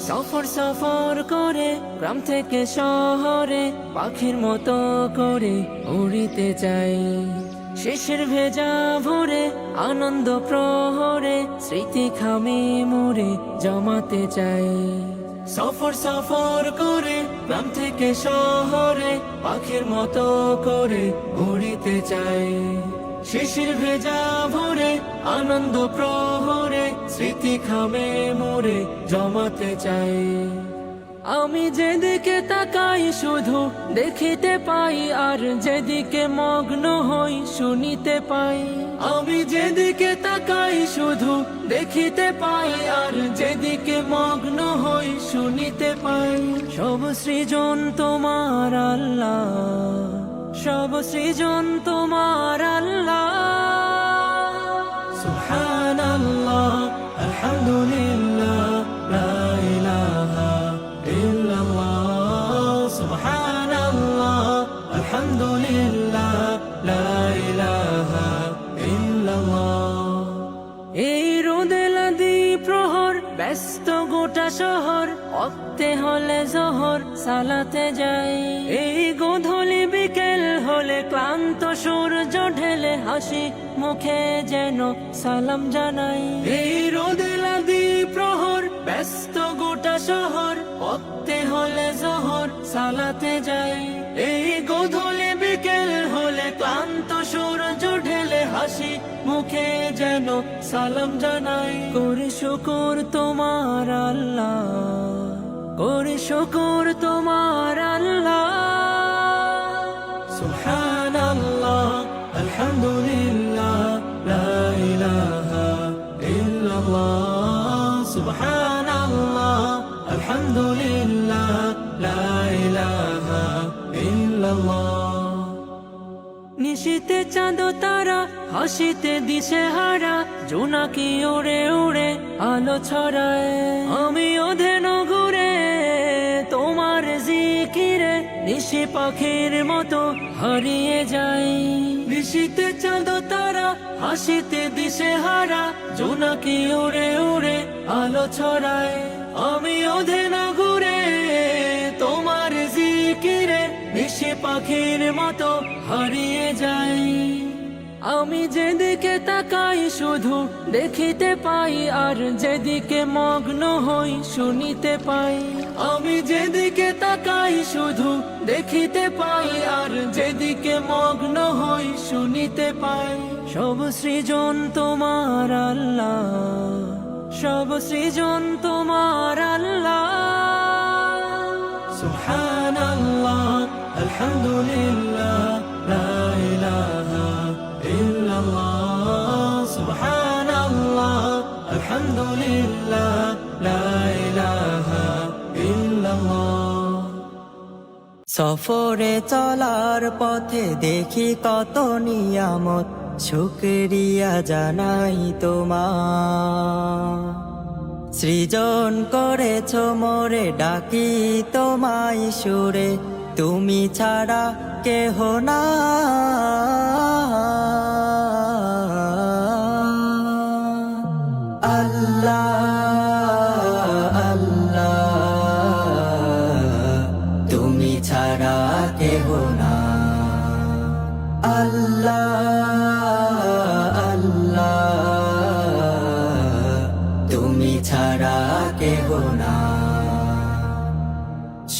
সফর সফর করে গ্রাম থেকে শহরে পাখির মতো করে উড়িতে চাই। শেষের ভেজা ভোরে আনন্দ প্রহরে স্মৃতি খামে মোরে জমাতে চাই। সফর সফর করে গ্রাম থেকে শহরে পাখির মতো করে উড়িতে চাই। শিশির ভেজা ভোরে আনন্দ প্রহরে স্মৃতি খামে মোরে জমাতে চাই। আমি যেদিকে তাকাই শুধু দেখিতে পাই, আর যেদিকে মগ্ন হই শুনিতে পাই। আমি যেদিকে তাকাই শুধু দেখিতে পাই, আর যেদিকে মগ্ন হই শুনিতে পাই। সব সৃজন তোমার আল্লাহ, সব সৃজন তোমার আল্লাহ। সুবহানাল্লাহ আলহামদুলিল্লাহ লা ইলাহা ইল্লাল্লাহ। সুবহানাল্লাহ আলহামদুলিল্লাহ লা ইলাহা ইল্লাল্লাহ। এই রোদে লাদি প্রহর ব্যস্ত গোটা শহর, অক্তে হলে জোহর সালাতে যাই। এই গোধূলি বিকেল হলে ক্লান্ত সূর্য ঢেলে হাসি মুখে যেন সালাম জানাই। এই রোদে লাদি প্রহর ব্যস্ত গোটা শহর, অক্তে হলে জোহর সালাতে যাই। এই গোধূলি বিকেল হলে ক্লান্ত সূর্য ঢেলে হাসি মুখে যেন সালাম জানাই। করি শুকর তোমার আল্লাহ, করি শুকর তোমার আল্লাহ। সুবহানাল্লাহ আলহামদুলিল্লাহ লা ইলাহা ইল্লাল্লাহ। সুবহানাল্লাহ আলহামদুলিল্লাহ লা ইলাহা ইল্লাল্লাহ। নিশীতে চাঁদ তারা হাসিতে দিশে হারা, জোনাকি উড়ে উড়ে আলো ছড়ায়। আমি অধেন ঘুরে তোমার জিকিরে নিশি পাখির মতো হারিয়ে যাই। নিশীতে চাঁদ তারা হাসিতে দিশে হারা, জোনাকি উড়ে উড়ে আলো ছড়ায়। আমি অধেন ঘুরে তোমার জিকিরে নিশি পাখির মতো হারিয়ে যাই। আমি যেদিকে তাকাই শুধু দেখিতে পাই, আর যেদিকে মগ্ন হই শুনিতে পাই। আমি যেদিকে তাকাই শুধু দেখিতে পাই, আর যেদিকে মগ্ন হই শুনিতে পাই। সব সৃজন তোমার আল্লাহ, সব সৃজন তোমার আল্লাহ। সুবহানাল্লাহ আলহামদুলিল্লাহ লা ইলাহা ইল্লাল্লাহ। সুবহানাল্লাহ আলহামদুলিল্লাহ লা ইলাহা ইল্লাল্লাহ। সফরে চলার পথে দেখি কত নিয়ামত, শুকরিয়া জানাই তোমার। সৃজন করেছ মোরে ডাকি তোমায় সুরে, তুমি ছাড়া কেহ না। আল্লাহ আল্লাহ তুমি ছাড়া কেহ না। আল্লাহ আল্লাহ তুমি ছাড়া কেহ না।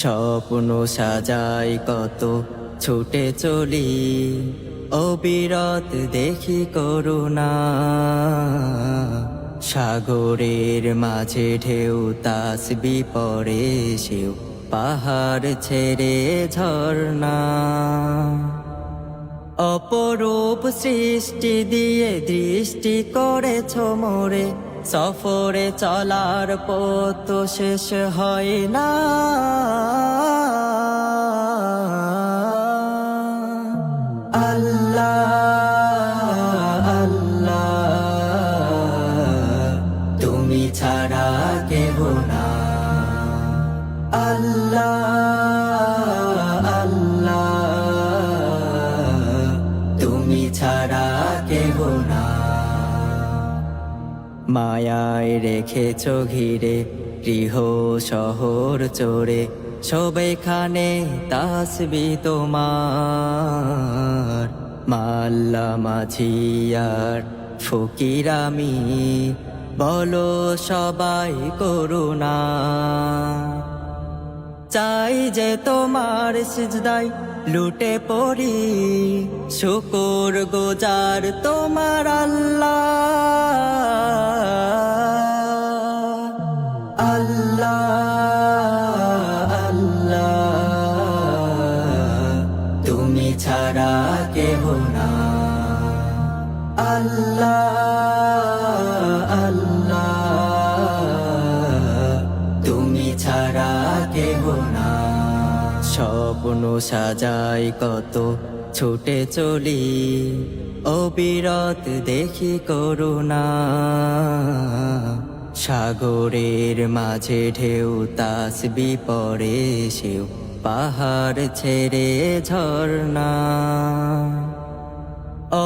স্বপ্ন সাজাই কত ছুটে চলি, অবিরত দেখি করুণা। সাগরের মাঝে ঢেউ তাসবি পড়ে সেও, পাহাড় ছেড়ে ঝর্ণা। অপরূপ সৃষ্টি দিয়ে দৃষ্টি করেছ মোরে, সফরে চলার পথ শেষ হয় না। আল্লাহ আল্লাহ তুমি ছাড়া কেহ না। আল্লাহ আল্লাহ তুমি ছাড়া কেহ না। মায়ায় রেখেছ ঘিরে গৃহ শহর চড়ে সবেখানে তাসবি তোমার, মাল্লা মাঝিয়ার ফকির আমি, বলো সবাই করুণা। চাই যে তোমার সিজদায় লুটে পড়ি, শুকর গুজার তোমার আল্লাহ। আল্লাহ আল্লাহ তুমি ছাড়া কেহ না। আল্লাহ আল্লাহ তুমি ছাড়া কেহ না। স্বপ্ন সাজাই কত ছুটে চলি, অবিরত দেখি করুণা। সাগরের মাঝে ঢেউ তাসবি পড়ে সেও পাহাড় ছেড়ে ঝরনা।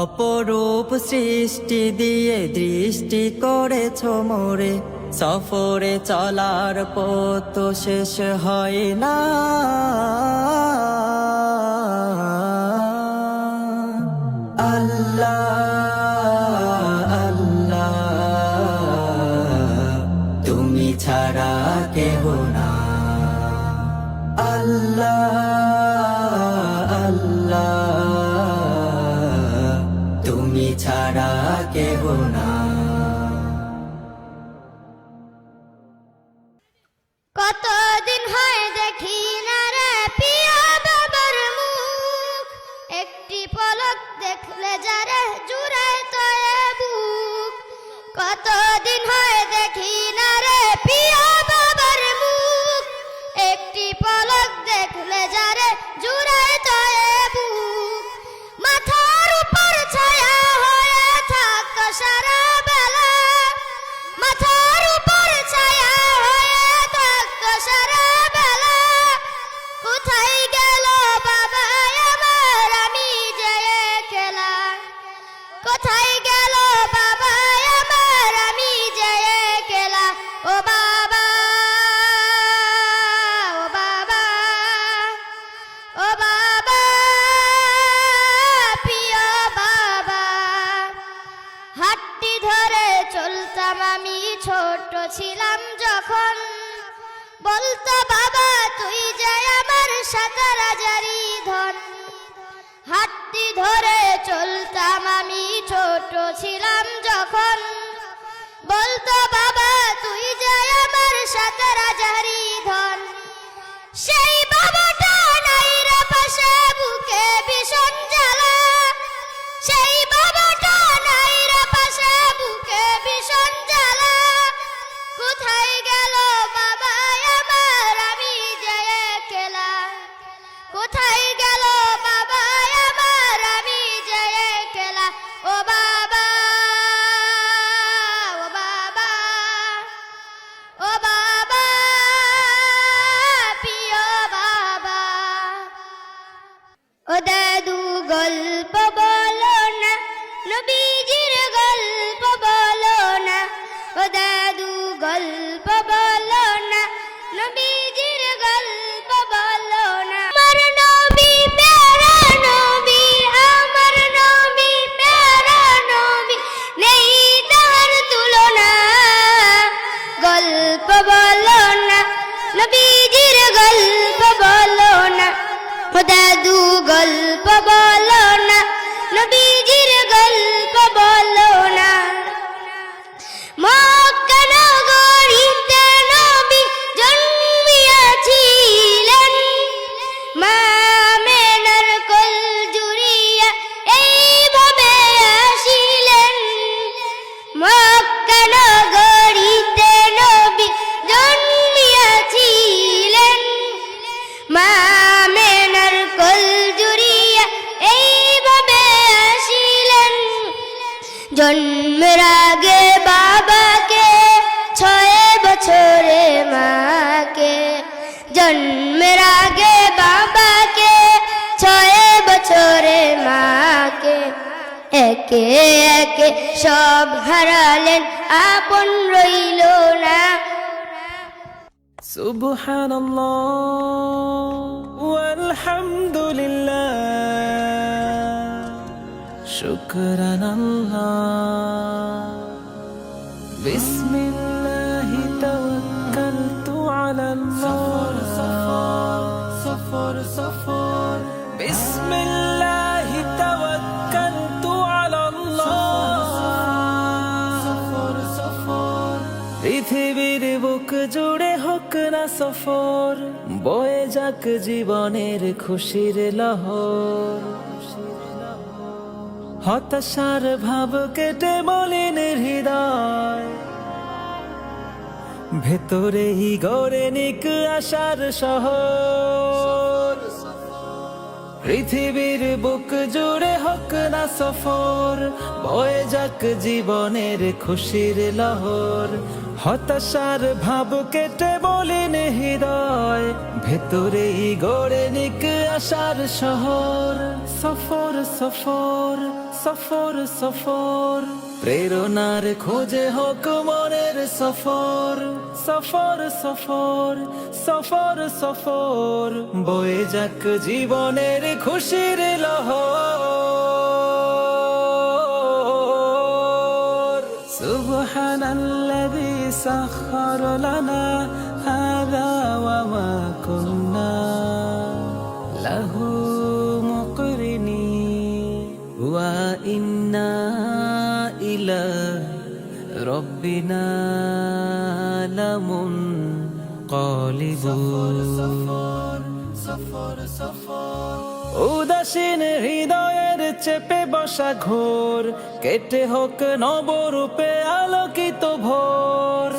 অপরূপ সৃষ্টি দিয়ে দৃষ্টি করেছ মোরে, সফরে চলার পথ শেষ হয় না। আল্লাহ আল্লাহ তুমি ছাড়া কেহ না। আল্লাহ আল্লাহ তুমি ছাড়া কেহ না। কতদিন হয় দেখি না রে পিয়া বাবার মুখ, একটি পলক দেখলে যারে জুড়ায় তয়ে বুক। কতদিন হয় দেখি না রে পিয়া বাবার মুখ, একটি পলক দেখলে যারে জুড়ায় তয়ে বুক। মাথার উপর ছায়া হয়ে থাকতো সারা বেলা, মাথার উপর ছায়া হয়ে থাকতো সারা বেলা। কোথায় গেল বাবা আমার, আমি যে একলা। কোথায় গেল বাবা আমার, আমি যে একলা। ও বাবা ও বাবা ও বাবা প্রিয় বাবা। হাতটি ধরে চলতাম আমি ছোট ছিলাম যখন, বলতো বাবা তুই যে আমার সাতারা জারি ধন। হাতটি ধরে চলতাম আমি ছোট ছিলাম যখন, বলতো বাবা তুই যে আমার সাতারা জারি ধন। সেই বাবাটা নাই রে পাশে, বুকে ভীষণ জ্বালা। সেই বাবাটা নাই রে পাশে, বুকে ভীষণ জ্বালা। কোথায় গেল বাবা আমার, আমি যে একলা। কোথায় গেল বাবা আমার, আমি যে একলা। ও বাবা ও বাবা ও বাবা প্রিয় বাবা। ও দাদু গল্প বলো না, নবীজির গল্প বলো না। ও দাদু গল্প বলো না, নবীজির গল্প বলো না। আমার নবী প্যারা নবী, আমার নবী প্যারা নবী, নেই তাহার তুলনা। গল্প বলো না, নবীজির গল্প বলো না। ও দাদু গল্প বলো না, নবীজির গল্প বলো না। মক্কা নগরীতে নবী জন্মিয়াছিলেন, মা আমেনার কোল জুড়িয়া এইভাবে আসিলেন। মক্কা নগরীতে নবী জন্মিয়াছিলেন, মা আমেনার কোল জুড়িয়া এইভাবে আসিলেন। জন্মের আগে বাবাকে, 6 বছরে মাকে। জন্মের আগে বাবাকে, 6 বছরে মাকে। একে একে সব হারালেন, আপন রইল না। সুবহানাল্লাহ ওয়ালহামদুলিল্লাহ শুকরানাল্লাহ বিসমিল্লাহি তাওয়াক্কালতু আলাল্লাহ সফর বিসমিল্লাহি তাওয়াক্কালতু আলাল্লাহ সফর পৃথিবীর বুক জুড়ে হোক না সফর বয়ে যাক জীবনের খুশির লহর হতাশার ভাব কেটে মলিন হৃদয় ভেতরেই গড়ে নিক আশার শহর পৃথিবীর বুক জুড়ে হোক না সফর বয়ে যাক জীবনের খুশির লহর হতাশার ভাব কেটে মলিন হৃদয় ভেতরেই গড়ে নিক আশার শহর সফর সফর সফর সফর প্রেরণার খোঁজে হোক মনের সফর সফর সফর সফর সফর বয়ে যাক জীবনের খুশির লহর সুবহানাল্লাযী সাখখার লানা হাযা ওয়া মা কুন্না লাহু মুকরিনিন ওয়া ইন্না ইলা রব্বিনা লামুনকালিবুন উদাসীন হৃদয়ের চেপে বসা ঘোর কেটে হোক নবরূপে আলোকিত ভোর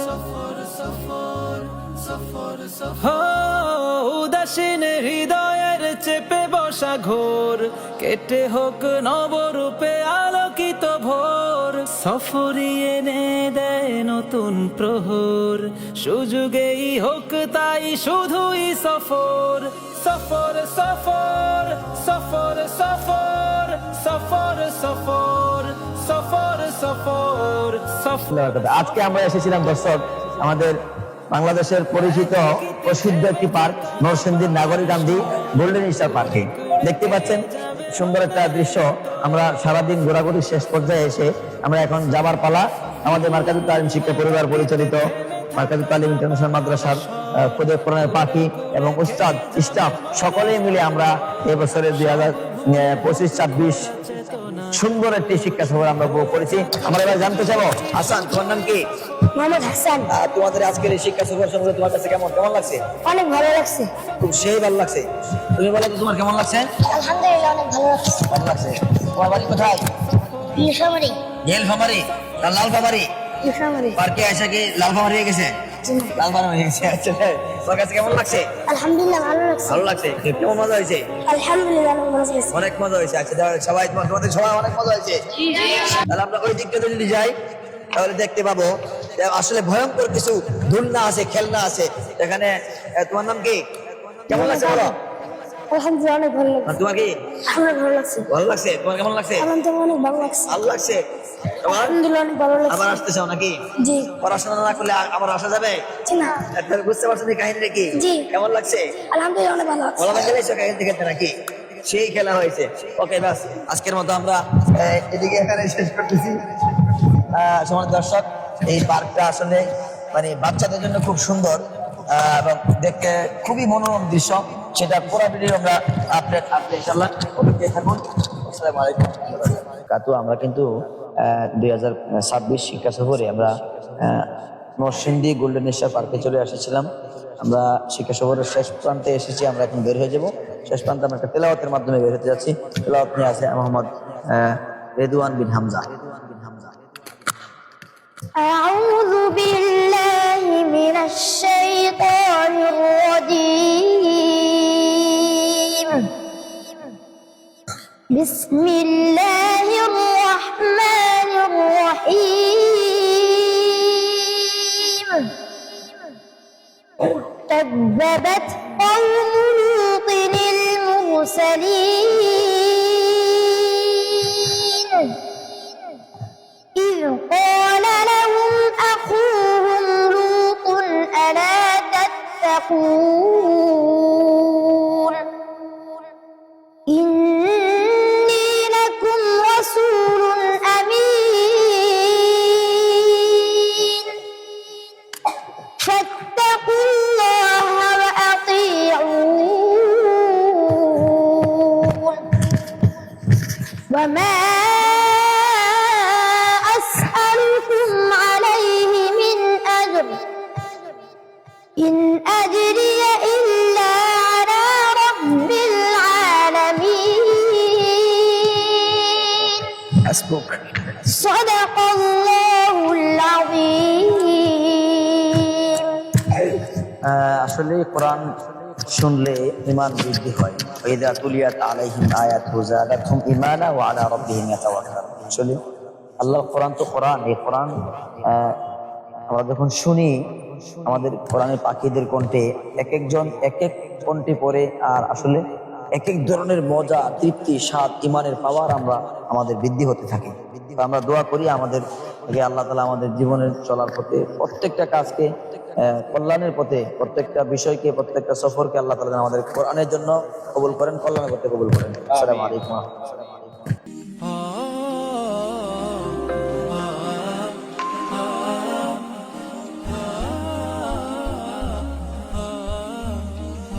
উদাসীন হৃদয়ের চেপে বসা ঘোর কেটে হোক নবরূপে আলোকিত ভোর সফরই এনে দেয় নতুন প্রহর সুযোগেই হোক তাই শুধুই সফর সফর সফর সফর সফর সফর সফর সফর সফর সফর আজকে আমরা এসেছিলাম দর্শক আমাদের বাংলাদেশের পরিচিত প্রসিদ্ধ একটি পার্ক নরসিংদীর নাগরিকান্দি গোল্ডেন স্টার পার্কে দেখতে পাচ্ছেন সুন্দর একটা দৃশ্য। আমরা সারাদিন ঘোরাঘুরি শেষ পর্যায়ে এসে আমরা এখন যাবার পালা। আমাদের মার্কাজুত তালিম শিক্ষা পরিবার পরিচালিত মার্কাজুত তালিম ইন্টারন্যাশনাল মাদ্রাসার খুদে কোরআনের পাখি এবং উস্তাদ স্টাফ সকলে মিলে আমরা এবছরের 2025-26 সুন্দর একটি শিক্ষা সফর আমরা উপভোগ করেছি। আমরা এবার জানতে চাবো, হাসান তোমার নাম কি? মোহাম্মদ হাসান। তোমাদের আজকের এই শিক্ষা সফর সম্পর্কে তোমার কাছে কেমন লাগছে? অনেক ভালো লাগছে। খুব সেই ভালো লাগছে। তুমি বলো তো তোমার কেমন লাগছে? আলহামদুলিল্লাহ অনেক ভালো লাগছে। ভালো লাগছে। তোমার বাড়ি কোথায়? নীলফামারী। নীলফামারী না লালফামারী? নীলফামারী। পার্কে এসে কি লালফামারী হয়ে গেছে? লালফামারী হয়ে গেছে। আচ্ছা, তোমার কাছে কেমন লাগছে? আলহামদুলিল্লাহ ভালো লাগছে। ভালো লাগছে। কেমন মজা হয়েছে? আলহামদুলিল্লাহ অনেক মজা হয়েছে। অনেক মজা হয়েছে। আচ্ছা সবাই তোমাদের সবাই অনেক মজা হয়েছে। তাহলে আমরা ওই দিকটাতে যদি যাই তাহলে দেখতে পাবো আসলে ভয়ঙ্কর কিছু দুলনা আছে, খেলনা আছে এখানে। তোমার নাম কি? কেমন লাগছে বলো? আলহামদুলিল্লাহ অনেক ভালো লাগছে। তোমার কি? অনেক ভালো লাগছে। ভালো লাগছে। তোমার কেমন লাগছে? আলহামদুলিল্লাহ অনেক ভালো লাগছে। ভালো লাগছে। তোমার আলহামদুলিল্লাহ অনেক ভালো লাগছে। আবার আসতে চাও নাকি? জি। পড়াশোনা না করলে আবার আসা যাবে না? তাহলে বুঝতে পারছো না কাহিনীটা কি? জি। কেমন লাগছে? আলহামদুলিল্লাহ অনেক ভালো লাগছে। বলা গেলে কাহিনী দেখে নাকি সেই খেলা হয়েছে। ওকে বাস, আজকের মতো আমরা এদিকে এখানে শেষ করতেছি। সমাজ দর্শক, এই পার্কটা আসলে মানে বাচ্চাদের জন্য খুব সুন্দর এবং দেখতে খুবই মনোরম দৃশ্য। সেটা পুরো ভিডিও আমরা আপডেট ইনশাআল্লাহ ওকে থাকুন। আসসালামু আলাইকুম। আমরা কিন্তু 2026 শিক্ষা সফরে আমরা নরসিংদী গোল্ডেন স্টার পার্কে চলে এসেছিলাম। আমরা শিক্ষা সফরের শেষ প্রান্তে এসেছি। আমরা এখন বের হয়ে যাব। শেষ প্রান্তে আমরা একটা তেলাওয়াতের মাধ্যমে বের হতে যাচ্ছি। তেলাওয়াত নিয়ে আছে মোহাম্মদ রেদওয়ান বিন হামজা। أعوذ بالله من الشيطان الرجيم. بسم الله الرحمن الرحيم. كذبت قوم لوط المرسلين إذ قال لهم أخوهم لوط ألا تتقون تتقون إني لكم رسول أمين فاتقوا الله وأطيعون وما أسألكم عليه من أجر إن أجري إلا على رب العالمين হাসবুক। صدق الله العظيم আসলে কোরআন শুনলে ঈমান বৃদ্ধি হয়। ওয়াইদা তুলিয়াত আলাইহিম আয়াতু যাদাতহুম ঈমানা ওয়া আলা রাব্বিহিম ইয়াতাওয়াক্কালুন। আসলে আল্লাহর কোরআন তো কোরআন, এই কোরআন আমরা যখন শুনি আমাদের কোরআনের পাখিদের কণ্ঠে এক একজন এক এক কণ্ঠে পড়ে, আর আসলে এক এক ধরনের মজা, তৃপ্তি, স্বাদ, ঈমানের পাওয়ার আমাদের বৃদ্ধি হতে থাকে। তো আমরা দোয়া করি আমাদের আল্লাহ তাআলা আমাদের জীবনের চলার পথে প্রত্যেকটা কাজকে কল্যাণের পথে, প্রত্যেকটা বিষয়কে, প্রত্যেকটা সফরকে আল্লাহ তাআলা আমাদের কোরআনের জন্য কবুল করেন, কল্যাণের পথে কবুল করেন। আসসালামু আলাইকুম।